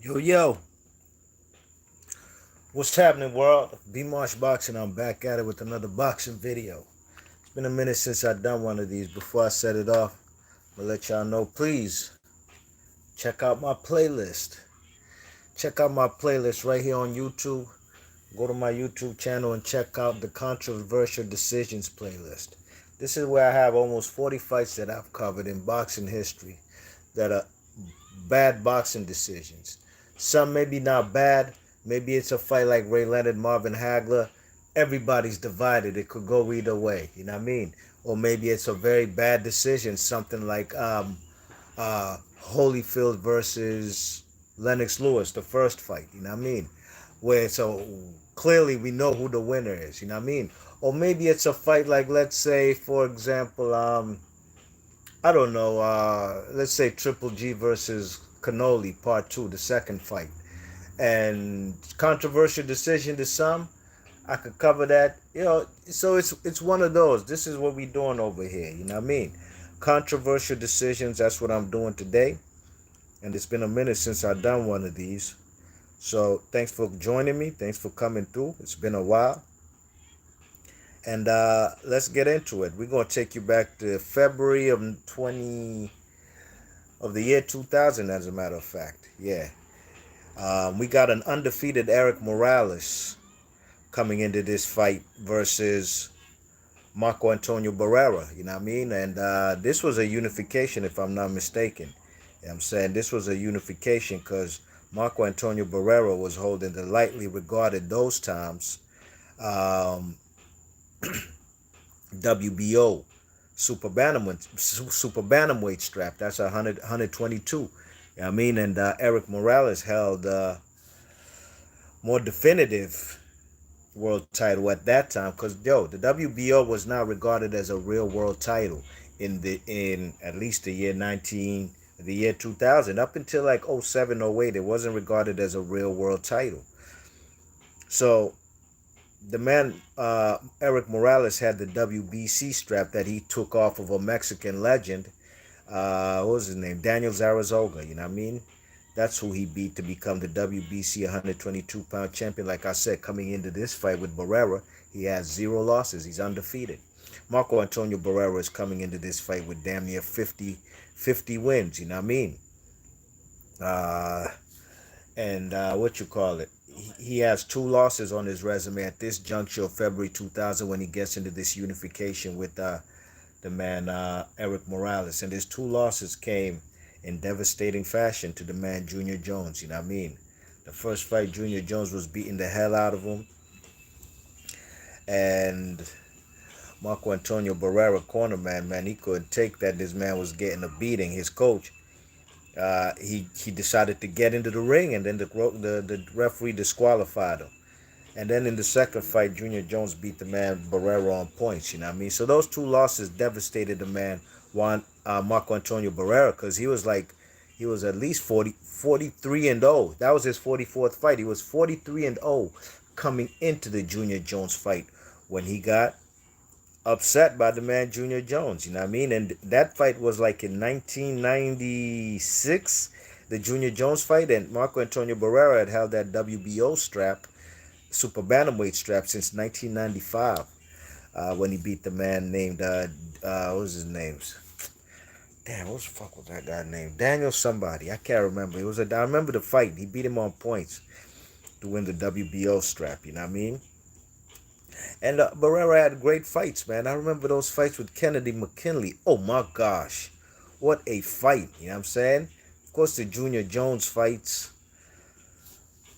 Yo, yo, what's happening, world? B Marsh Boxing. I'm back at it with another boxing video. It's been a minute since I've done one of these. Before I set it off, I'm gonna let y'all know, please check out my playlist. Check out my playlist right here on YouTube. Go to my YouTube channel and check out the Controversial Decisions playlist. This is where I have almost 40 fights that I've covered in boxing history that are bad boxing decisions. Some maybe not bad. Maybe it's a fight like Ray Leonard, Marvin Hagler. Everybody's divided. It could go either way. You know what I mean? Or maybe it's a very bad decision. Something like Holyfield versus Lennox Lewis, the first fight. You know what I mean? Where so clearly we know who the winner is. You know what I mean? Or maybe it's a fight like, let's say, for example, I don't know. Let's say Triple G versus Cannoli, Part Two, the second fight, and controversial decision to some. I could cover that. So it's one of those. This is what we doing over here. You know what I mean? Controversial decisions. That's what I'm doing today, and it's been a minute since I've done one of these. So thanks for joining me. Thanks for coming through. It's been a while. And let's get into it. We're gonna take you back to February of 20 of the year 2000, as a matter of fact. Yeah. We got an undefeated Eric Morales coming into this fight versus Marco Antonio Barrera. You know what I mean? And this was a unification, if I'm not mistaken. You know what I'm saying? This was a unification because Marco Antonio Barrera was holding the lightly regarded those times WBO super bantamweight strap. That's 122. You know what I mean? And Eric Morales held more definitive world title at that time because the WBO was not regarded as a real world title in at least the year 2000 up until like 07, 08. It wasn't regarded as a real world title. So the man Eric Morales had the WBC strap that he took off of a Mexican legend. What was his name? Daniel Zaragoza. You know what I mean? That's who he beat to become the WBC 122-pound champion. Like I said, coming into this fight with Barrera, he has 0 losses. He's undefeated. Marco Antonio Barrera is coming into this fight with damn near 50 wins. You know what I mean? Uh, and what you call it? He has 2 losses on his resume at this juncture of February 2000 when he gets into this unification with the man Eric Morales. And his 2 losses came in devastating fashion to the man Junior Jones. You know what I mean? The first fight, Junior Jones was beating the hell out of him. And Marco Antonio Barrera, cornerman, man, he couldn't take that this man was getting a beating. His coach, he decided to get into the ring, and then the referee disqualified him. And then in the second fight, Junior Jones beat the man Barrera on points. You know what I mean? So those 2 losses devastated the man Marco Antonio Barrera because he was at least 43 and 0. That was his 44th fight. He was 43 and 0 coming into the Junior Jones fight when he got upset by the man Junior Jones. You know what I mean? And that fight was like in 1996, the Junior Jones fight, and Marco Antonio Barrera had held that WBO strap, super bantamweight strap, since 1995 when he beat the man named what was his name? Damn, what the fuck was that guy named? Daniel somebody. I can't remember. I remember the fight. He beat him on points to win the WBO strap. You know what I mean? And Barrera had great fights, man. I remember those fights with Kennedy McKinley. Oh my gosh, what a fight! You know what I'm saying? Of course, the Junior Jones fights.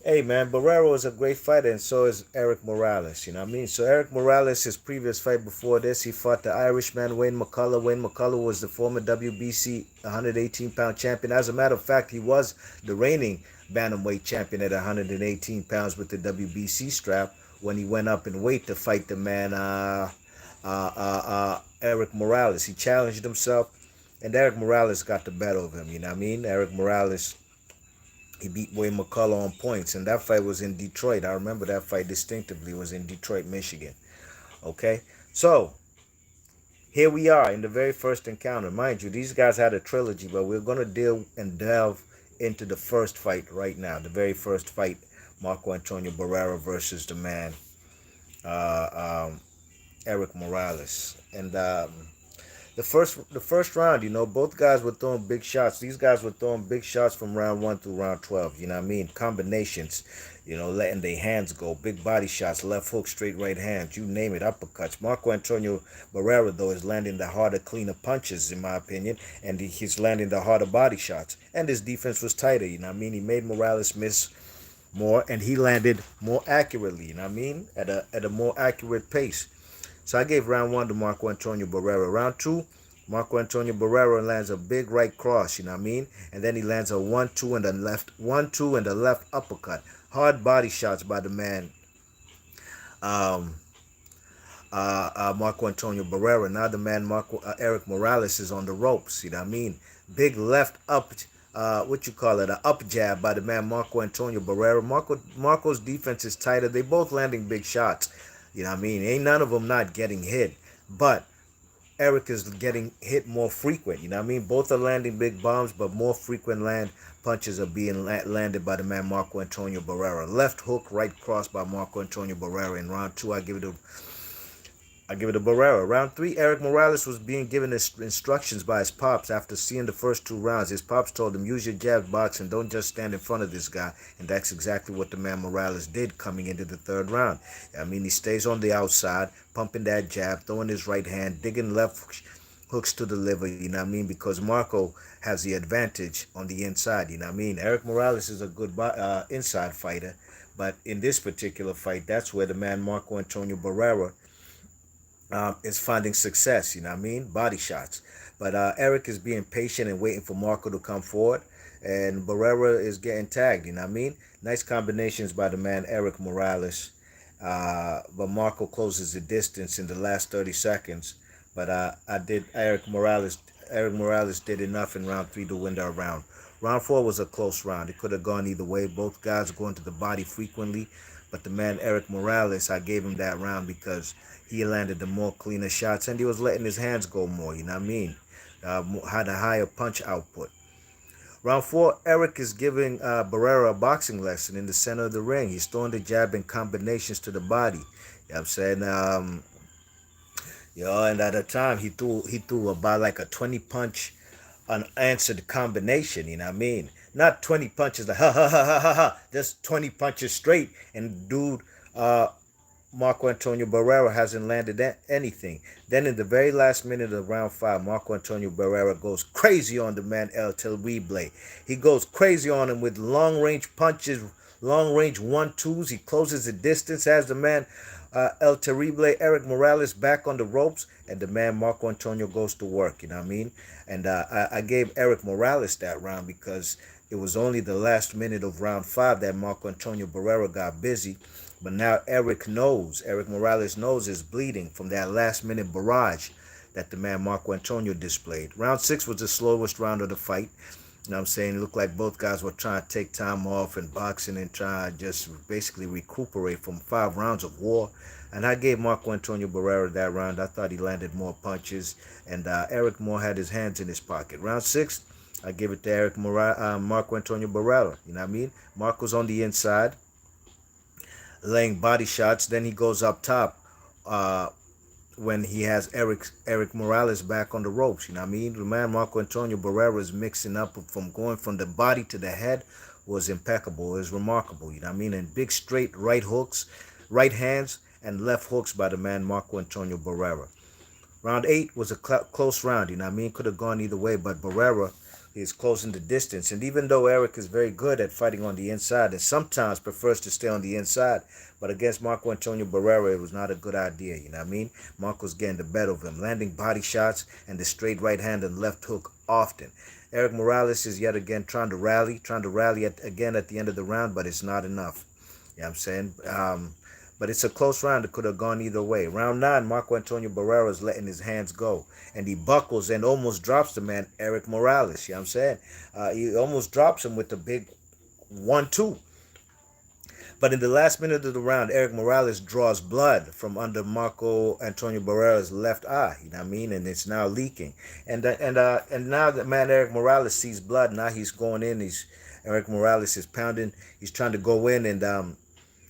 Hey man, Barrera is a great fighter, and so is Eric Morales. You know what I mean? So Eric Morales, his previous fight before this, he fought the Irishman Wayne McCullough. Wayne McCullough was the former WBC 118-pound champion. As a matter of fact, he was the reigning bantamweight champion at 118 pounds with the WBC strap when he went up in weight to fight the man Eric Morales. He challenged himself, and Eric Morales got the better of him. You know what I mean? Eric Morales, he beat Wayne McCullough on points, and that fight was in Detroit. I remember that fight distinctively. It was in Detroit, Michigan. Okay, so here we are in the very first encounter. Mind you, these guys had a trilogy, but we're going to deal and delve into the first fight right now, the very first fight, Marco Antonio Barrera versus the man, uh, um, Eric Morales. And the first round, both guys were throwing big shots. These guys were throwing big shots from round 1 through round 12. You know what I mean? Combinations. Letting their hands go. Big body shots, left hook, straight right hands. You name it, uppercuts. Marco Antonio Barrera, though, is landing the harder, cleaner punches, in my opinion, and he's landing the harder body shots. And his defense was tighter. You know what I mean? He made Morales miss more, and he landed more accurately. You know what I mean? At a more accurate pace. So I gave round 1 to Marco Antonio Barrera. Round 2, Marco Antonio Barrera lands a big right cross, you know what I mean? And then he lands a 1-2 and the left 1-2 and the left uppercut. Hard body shots by the man, um, Marco Antonio Barrera. Now the man Eric Morales is on the ropes, you know what I mean? Big left up, an up jab by the man Marco Antonio Barrera. Marco's defense is tighter. They both landing big shots. You know what I mean? Ain't none of them not getting hit. But Eric is getting hit more frequent. You know what I mean? Both are landing big bombs, but more frequent punches are being landed by the man Marco Antonio Barrera. Left hook, right cross by Marco Antonio Barrera. In round 2, I give it to Barrera. Round 3, Eric Morales was being given instructions by his pops after seeing the first 2 rounds. His pops told him, use your jab boxing, don't just stand in front of this guy. And that's exactly what the man Morales did coming into the 3rd round. I mean, he stays on the outside, pumping that jab, throwing his right hand, digging left hooks to the liver, you know what I mean? Because Marco has the advantage on the inside, you know what I mean? Eric Morales is a good inside fighter. But in this particular fight, that's where the man Marco Antonio Barrera is finding success, you know what I mean? Body shots. But Eric is being patient and waiting for Marco to come forward. And Barrera is getting tagged, you know what I mean? Nice combinations by the man Eric Morales. But Marco closes the distance in the last 30 seconds. But Eric Morales did enough in round 3 to win that round. Round 4 was a close round. It could have gone either way. Both guys are going to the body frequently. But the man Eric Morales, I gave him that round because he landed the more cleaner shots and he was letting his hands go more, you know what I mean? Had a higher punch output. Round 4, Eric is giving Barrera a boxing lesson in the center of the ring. He's throwing the jab in combinations to the body. You know what I'm saying? And at the time he threw about like a 20-punch unanswered combination, you know what I mean? Not 20 punches like ha ha ha ha ha ha, just 20 punches straight. And dude, Marco Antonio Barrera hasn't landed anything. Then in the very last minute of round 5, Marco Antonio Barrera goes crazy on the man El Terrible. He goes crazy on him with long-range punches, long-range 1-2s. He closes the distance, has the man El Terrible, Eric Morales, back on the ropes, and the man Marco Antonio goes to work, you know what I mean? And I gave Eric Morales that round because it was only the last minute of round 5 that Marco Antonio Barrera got busy. But now Eric Morales knows is bleeding from that last minute barrage that the man Marco Antonio displayed. Round 6 was the slowest round of the fight. You know what I'm saying? It looked like both guys were trying to take time off and boxing and trying to just basically recuperate from 5 rounds of war. And I gave Marco Antonio Barrera that round. I thought he landed more punches. And Eric Moore had his hands in his pocket. Round 6, I give it to Marco Antonio Barrera. You know what I mean? Marco's on the inside, laying body shots. Then he goes up top when he has Eric Morales back on the ropes. You know what I mean? The man Marco Antonio Barrera is mixing up from going from the body to the head was impeccable. It was remarkable. You know what I mean? And big straight right hooks, right hands, and left hooks by the man Marco Antonio Barrera. Round 8 was a close round. You know what I mean? Could have gone either way, but Barrera is closing the distance. And even though Eric is very good at fighting on the inside and sometimes prefers to stay on the inside, but against Marco Antonio Barrera, it was not a good idea, you know what I mean? Marco's getting the better of him, landing body shots and the straight right hand and left hook often. Eric Morales is yet again trying to rally again at the end of the round, but it's not enough. You know what I'm saying? But it's a close round. It could have gone either way. Round 9, Marco Antonio Barrera is letting his hands go. And he buckles and almost drops the man, Eric Morales. You know what I'm saying? He almost drops him with the big 1-2. But in the last minute of the round, Eric Morales draws blood from under Marco Antonio Barrera's left eye. You know what I mean? And it's now leaking. And now the man Eric Morales sees blood. Now he's going in. Eric Morales is pounding. He's trying to go in, and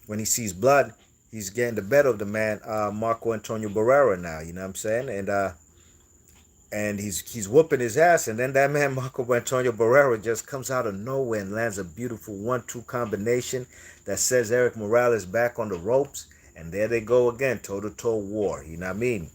when he sees blood, he's getting the better of the man Marco Antonio Barrera now. You know what I'm saying? And he's whooping his ass, and then that man Marco Antonio Barrera just comes out of nowhere and lands a beautiful 1-2 combination that sets Eric Morales back on the ropes, and there they go again, toe-to-toe war. You know what I mean?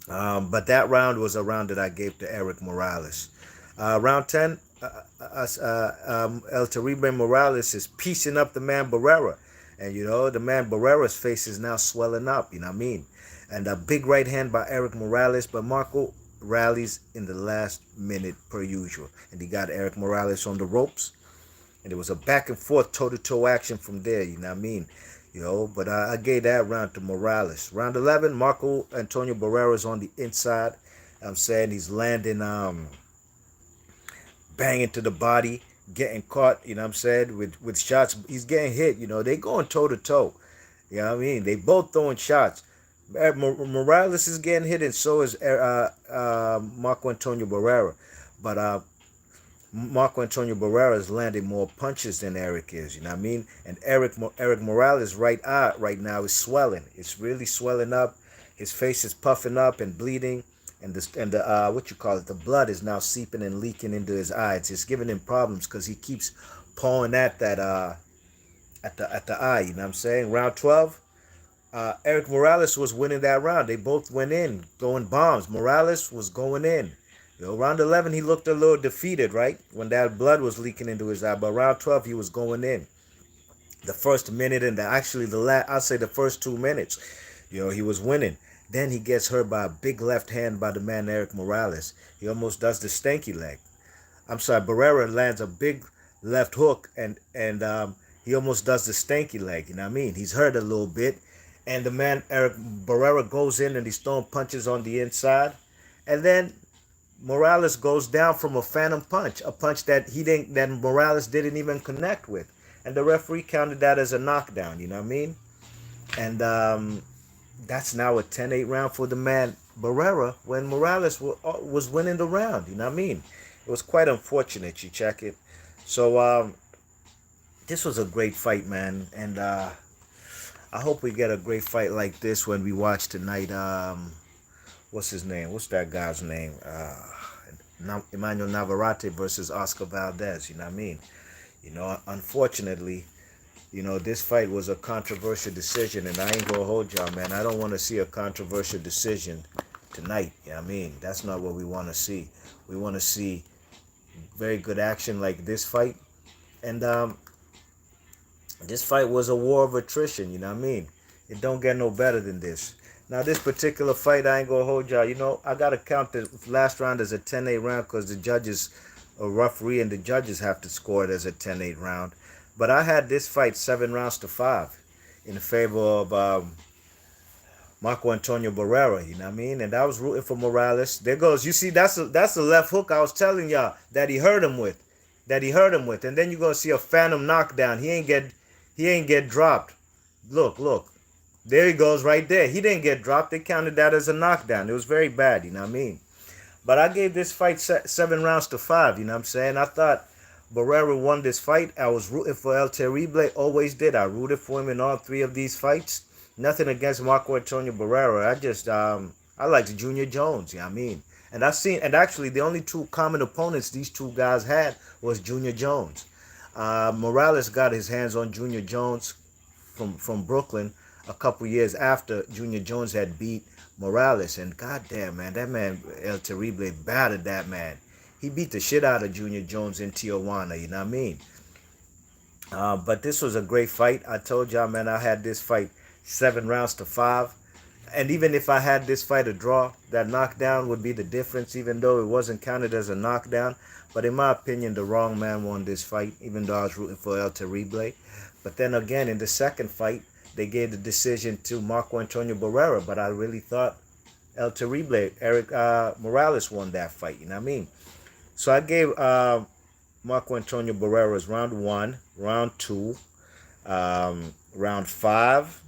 But that round was a round that I gave to Eric Morales. Round 10, El Terrible Morales is piecing up the man Barrera, and the man Barrera's face is now swelling up. You know what I mean? And a big right hand by Eric Morales, but Marco rallies in the last minute per usual, and he got Eric Morales on the ropes, and it was a back and forth toe-to-toe action from there. You know what I mean? But I gave that round to Morales. Round 11, Marco Antonio Barrera's on the inside. I'm saying he's landing banging to the body, getting caught, you know what I'm saying, with shots. He's getting hit. They going toe-to-toe. You know what I mean? They both throwing shots. Morales is getting hit, and so is Marco Antonio Barrera. But Marco Antonio Barrera is landing more punches than Eric is. You know what I mean? And Eric Morales' right eye right now is swelling. It's really swelling up. His face is puffing up and bleeding, and the what you call it, the blood is now seeping and leaking into his eyes. It's giving him problems because he keeps pawing at that at the eye. You know what I'm saying? Round 12. Eric Morales was winning that round. They both went in, throwing bombs. Morales was going in. Round 11, he looked a little defeated, right? When that blood was leaking into his eye. But round 12, he was going in. The first minute and I'll say the first 2 minutes, he was winning. Then he gets hurt by a big left hand by the man Eric Morales. He almost does the stanky leg. I'm sorry, Barrera lands a big left hook, and he almost does the stanky leg. You know what I mean? He's hurt a little bit. And the man, Eric Barrera, goes in and he's throwing punches on the inside. And then Morales goes down from a phantom punch, a punch that Morales didn't even connect with. And the referee counted that as a knockdown, you know what I mean? And that's now a 10-8 round for the man Barrera when Morales was winning the round, you know what I mean? It was quite unfortunate, you check it. So this was a great fight, man. And I hope we get a great fight like this when we watch tonight. What's his name? What's that guy's name? Emmanuel Navarrete versus Oscar Valdez. You know what I mean? Unfortunately, this fight was a controversial decision, and I ain't gonna hold y'all, man. I don't want to see a controversial decision tonight. You know what I mean? That's not what we want to see. We want to see very good action like this fight. And this fight was a war of attrition, you know what I mean? It don't get no better than this. Now, this particular fight, I ain't going to hold y'all. I got to count the last round as a 10-8 round because the judges, a referee and the judges have to score it as a 10-8 round. But I had this fight 7 rounds to 5 in favor of Marco Antonio Barrera, you know what I mean? And I was rooting for Morales. There goes, you see, that's the left hook I was telling y'all that he hurt him with. And then you're going to see a phantom knockdown. He ain't get dropped. Look. There he goes right there. He didn't get dropped. They counted that as a knockdown. It was very bad, you know what I mean? But I gave this fight 7 rounds to 5, you know what I'm saying? I thought Barrera won this fight. I was rooting for El Terrible. Always did. I rooted for him in all 3 of these fights. Nothing against Marco Antonio Barrera. I just, I liked Junior Jones, you know what I mean? And actually the only 2 common opponents these 2 guys had was Junior Jones. Morales got his hands on Junior Jones from Brooklyn a couple years after Junior Jones had beat Morales. And goddamn, man, that man, El Terrible, battered that man. He beat the shit out of Junior Jones in Tijuana, you know what I mean? But this was a great fight. I told y'all, man, I had this fight 7 rounds to 5. And even if I had this fight a draw, that knockdown would be the difference, even though it wasn't counted as a knockdown. But in my opinion, the wrong man won this fight, even though I was rooting for El Terrible. But then again, in the second fight, they gave the decision to Marco Antonio Barrera. But I really thought El Terrible, Eric Morales won that fight, you know what I mean? So I gave Marco Antonio Barrera's round 1, round 2, Round 5.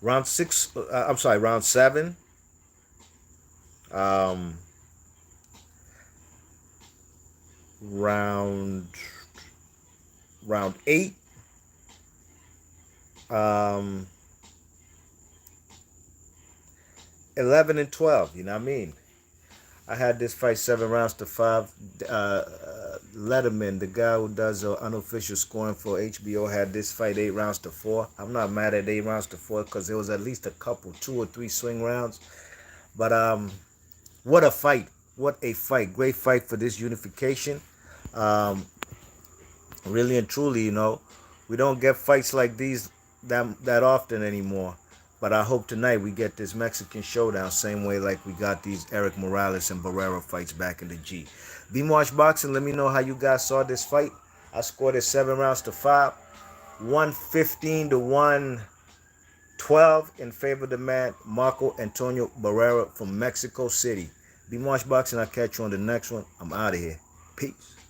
Round 6. I'm sorry. Round 7. Um, round round 8. Um, 11 and 12. You know what I mean? I had this fight 7 rounds to 5. Letterman, the guy who does unofficial scoring for HBO, had this fight 8 rounds to 4. I'm not mad at 8 rounds to 4 because there was at least a couple, 2 or 3 swing rounds. But what a fight! What a fight! Great fight for this unification. Um, really and truly, we don't get fights like these that often anymore. But I hope tonight we get this Mexican showdown same way like we got these Eric Morales and Barrera fights back in the G. B-March Boxing, let me know how you guys saw this fight. I scored it 7 rounds to 5, 115 to 112 in favor of the man Marco Antonio Barrera from Mexico City. B-March Boxing, I'll catch you on the next one. I'm out of here. Peace.